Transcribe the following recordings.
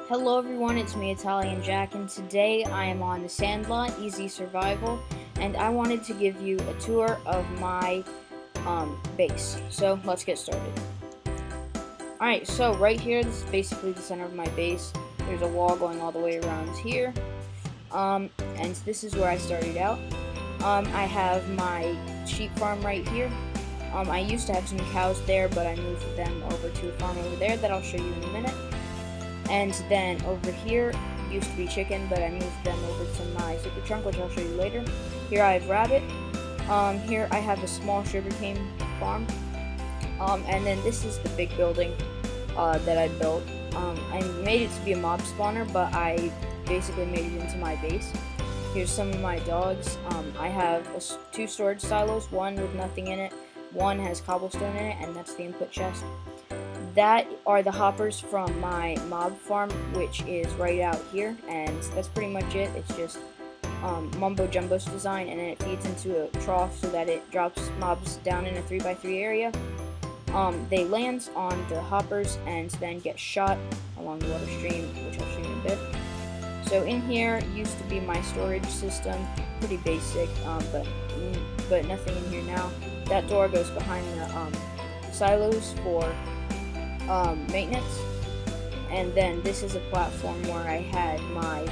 Hello everyone, it's me, Italian Jack, and today I am on the Sandlot Easy Survival, and I wanted to give you a tour of my base. So let's get started. Alright, so right here, this is basically the center of my base. There's a wall going all the way around here, and this is where I started out. I have my sheep farm right here. I used to have some cows there, but I moved them over to a farm over there that I'll show you in a minute. And then over here used to be chicken, but I moved them over to my super trunk, which I'll show you later. Here I have rabbit. Here I have a small sugarcane farm. And then this is the big building that I built. I made it to be a mob spawner, but I basically made it into my base. Here's some of my dogs. I have two storage silos, one with nothing in it, one has cobblestone in it, and that's the input chest. That are the hoppers from my mob farm, which is right out here, and that's pretty much it. It's just mumbo jumbo's design, and then it feeds into a trough so that it drops mobs down in a 3x3 area. They land on the hoppers and then get shot along the water stream, which I'll show you in a bit. So in here used to be my storage system, pretty basic, but nothing in here now. That door goes behind the silos for maintenance, and then this is a platform where I had my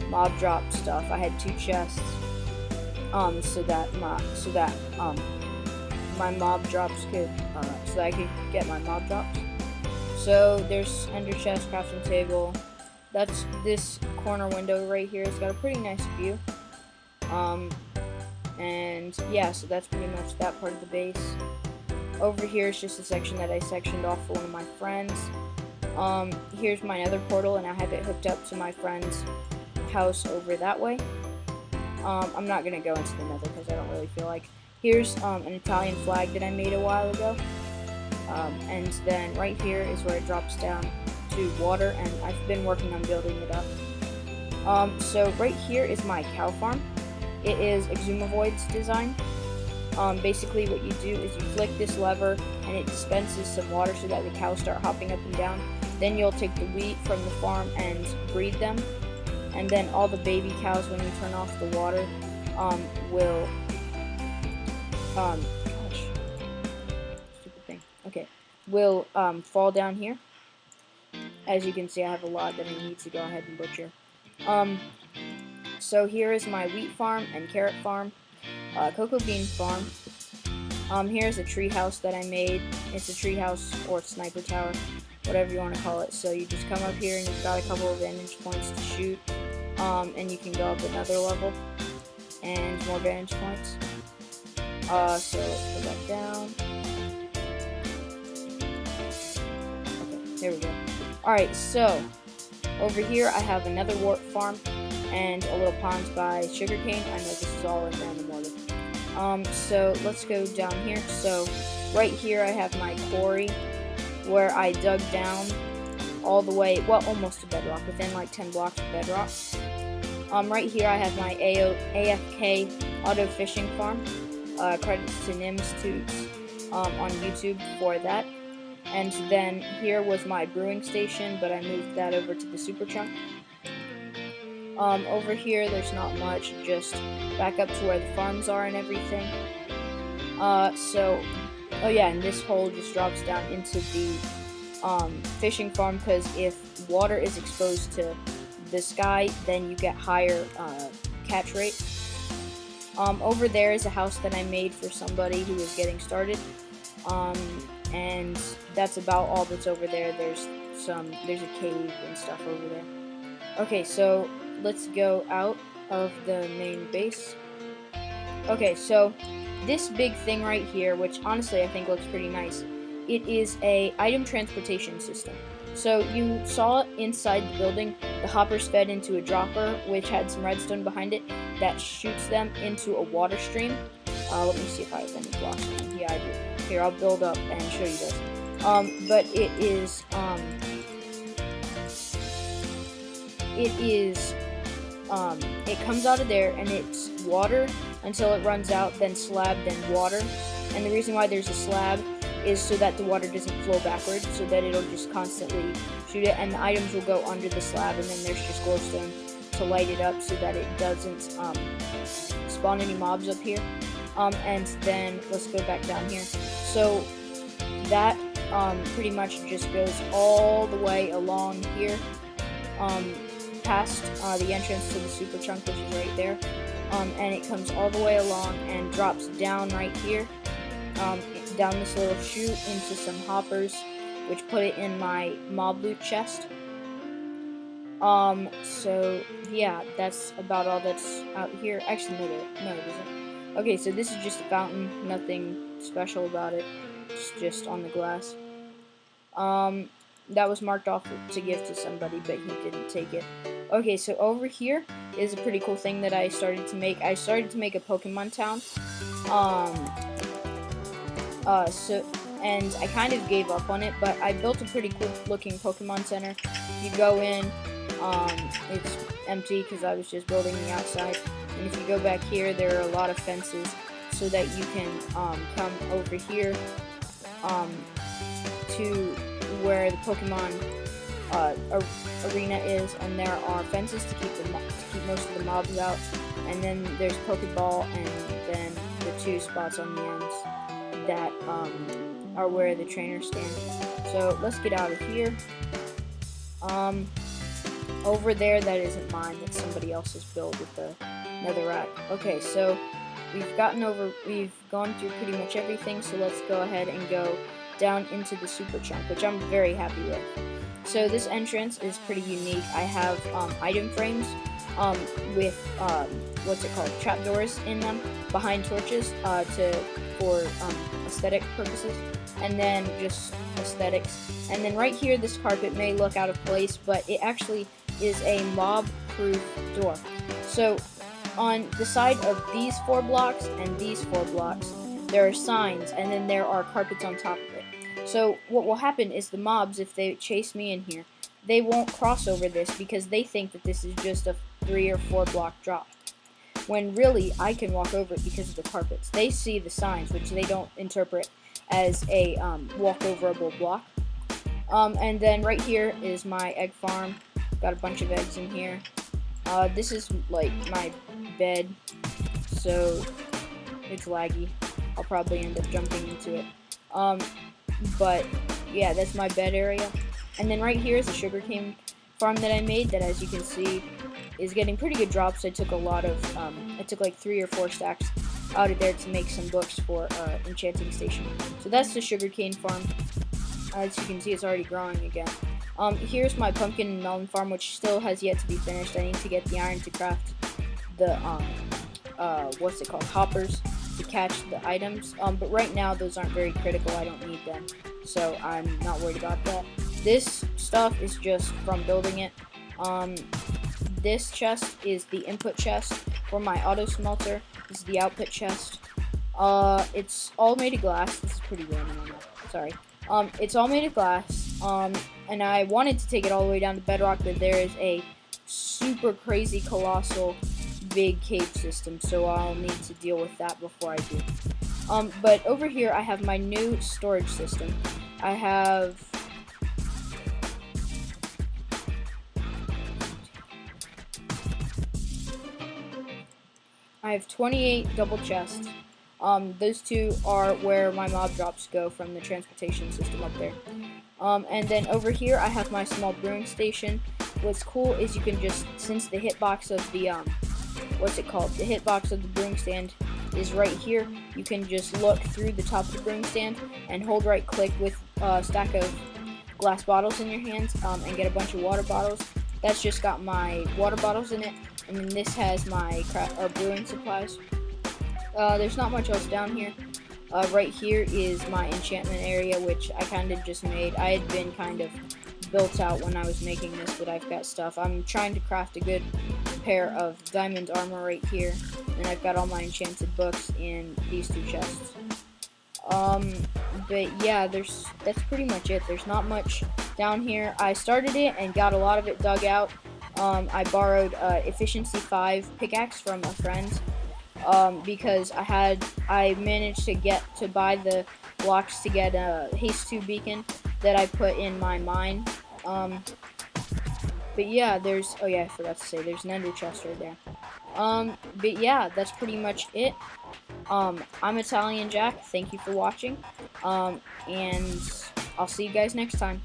mob drop stuff. I had two chests, so that my mob drops could, so that I could get my mob drops. So there's ender chest, crafting table. That's this corner window right here. It's got a pretty nice view. And yeah, so that's pretty much that part of the base. Over here is just a section that I sectioned off for one of my friends. Here's my nether portal, and I have it hooked up to my friend's house over that way. I'm not going to go into the nether because I don't really feel like. Here's an Italian flag that I made a while ago. And then right here is where it drops down to water, and I've been working on building it up. So right here is my cow farm. It is Exumavoid's design. Basically what you do is you flick this lever and it dispenses some water so that the cows start hopping up and down. Then you'll take the wheat from the farm and breed them, and then all the baby cows, when you turn off the water, will will fall down here. As you can see, I have a lot that I need to go ahead and butcher. So here is my wheat farm and carrot farm. Cocoa bean farm. Here's a tree house that I made. It's a tree house or sniper tower, whatever you want to call it. So you just come up here and you've got a couple of vantage points to shoot, and you can go up another level and more vantage points. So let's go back down. Okay, there we go. Alright, so over here I have another wart farm and a little pond by sugarcane. I know this is all in random order. So let's go down here. So right here I have my quarry, where I dug down all the way, well, almost to bedrock, within like 10 blocks of bedrock. Right here I have my AFK auto fishing farm. Credits to Nims Tubes on YouTube for that. And then here was my brewing station, but I moved that over to the super chunk. Over here, there's not much, just back up to where the farms are and everything. Oh yeah, and this hole just drops down into the fishing farm, because if water is exposed to the sky, then you get higher catch rate. Over there is a house that I made for somebody who is getting started, and that's about all that's over there. There's a cave and stuff over there. Okay, so let's go out of the main base. Okay, so this big thing right here, which honestly I think looks pretty nice, it is a item transportation system. So you saw inside the building, the hoppers fed into a dropper, which had some redstone behind it, that shoots them into a water stream. Let me see if I have any blocks. Yeah, I do. Here, I'll build up and show you this. But it comes out of there, and it's water until it runs out, then slab, then water. And the reason why there's a slab is so that the water doesn't flow backwards, so that it'll just constantly shoot it, and the items will go under the slab, and then there's just glowstone to light it up so that it doesn't spawn any mobs up here. And then let's go back down here. So that pretty much just goes all the way along here, past the entrance to the super chunk, which is right there, and it comes all the way along and drops down right here, down this little chute into some hoppers, which put it in my mob loot chest. So yeah, that's about all that's out here. Actually, no, it isn't. Okay, so this is just a fountain, nothing special about it. It's just on the glass. That was marked off to give to somebody, but he didn't take it. Okay, so over here is a pretty cool thing that I started to make. I started to make a Pokemon town. And I kind of gave up on it, but I built a pretty cool looking Pokemon Center. You go in, it's empty because I was just building the outside. And if you go back here, there are a lot of fences so that you can come over here to where the Pokemon arena is, and there are fences to keep most of the mobs out. And then there's Pokeball, and then the 2 spots on the ends that are where the trainers stand. So let's get out of here. Over there, that isn't mine, that's somebody else's build with the netherrack. Okay, so we've gone through pretty much everything, so let's go ahead and go down into the super chunk, which I'm very happy with. So this entrance is pretty unique. I have item frames with what's it called, trapdoors in them behind torches for aesthetic purposes, and then just aesthetics. And then right here, this carpet may look out of place, but it actually is a mob-proof door. So on the side of these 4 blocks and these 4 blocks, there are signs, and then there are carpets on top of it. So what will happen is the mobs, if they chase me in here, they won't cross over this because they think that this is just a 3 or 4 block drop, when really I can walk over it because of the carpets. They see the signs, which they don't interpret as a walk-overable block. And then right here is my egg farm. Got a bunch of eggs in here. This is like my bed, so it's laggy. I'll probably end up jumping into it. But yeah, that's my bed area. And then right here is a sugarcane farm that I made that, as you can see, is getting pretty good drops. I took a lot of, I took like 3 or 4 stacks out of there to make some books for enchanting station. So that's the sugarcane farm. As you can see, it's already growing again. Here's my pumpkin and melon farm, which still has yet to be finished. I need to get the iron to craft the, what's it called, hoppers to catch the items. But right now, those aren't very critical. I don't need them, so I'm not worried about that. This stuff is just from building it. This chest is the input chest for my auto smelter. This is the output chest. It's all made of glass. This is pretty random, I know. Sorry. It's all made of glass, and I wanted to take it all the way down to bedrock, but there is a super crazy, colossal, big cave system, so I'll need to deal with that before I do. But over here, I have my new storage system. I have 28 double chests. Those 2 are where my mob drops go from the transportation system up there. And then over here, I have my small brewing station. What's cool is you can just, since the hitbox of the, what's it called? The hitbox of the brewing stand is right here. You can just look through the top of the brewing stand and hold right click with a stack of glass bottles in your hands and get a bunch of water bottles. That's just got my water bottles in it. And then this has my brewing supplies. There's not much else down here. Right here is my enchantment area, which I kind of just made. I had been kind of built out when I was making this, but I've got stuff. I'm trying to craft a good pair of diamond armor right here, and I've got all my enchanted books in these 2 chests. But yeah, that's pretty much it. There's not much down here. I started it and got a lot of it dug out. I borrowed efficiency 5 pickaxe from a friend. Because I managed to get to buy the blocks to get a haste 2 beacon that I put in my mine. But yeah, oh yeah, I forgot to say, there's an ender chest right there. But yeah, that's pretty much it. I'm Italian Jack. Thank you for watching. And I'll see you guys next time.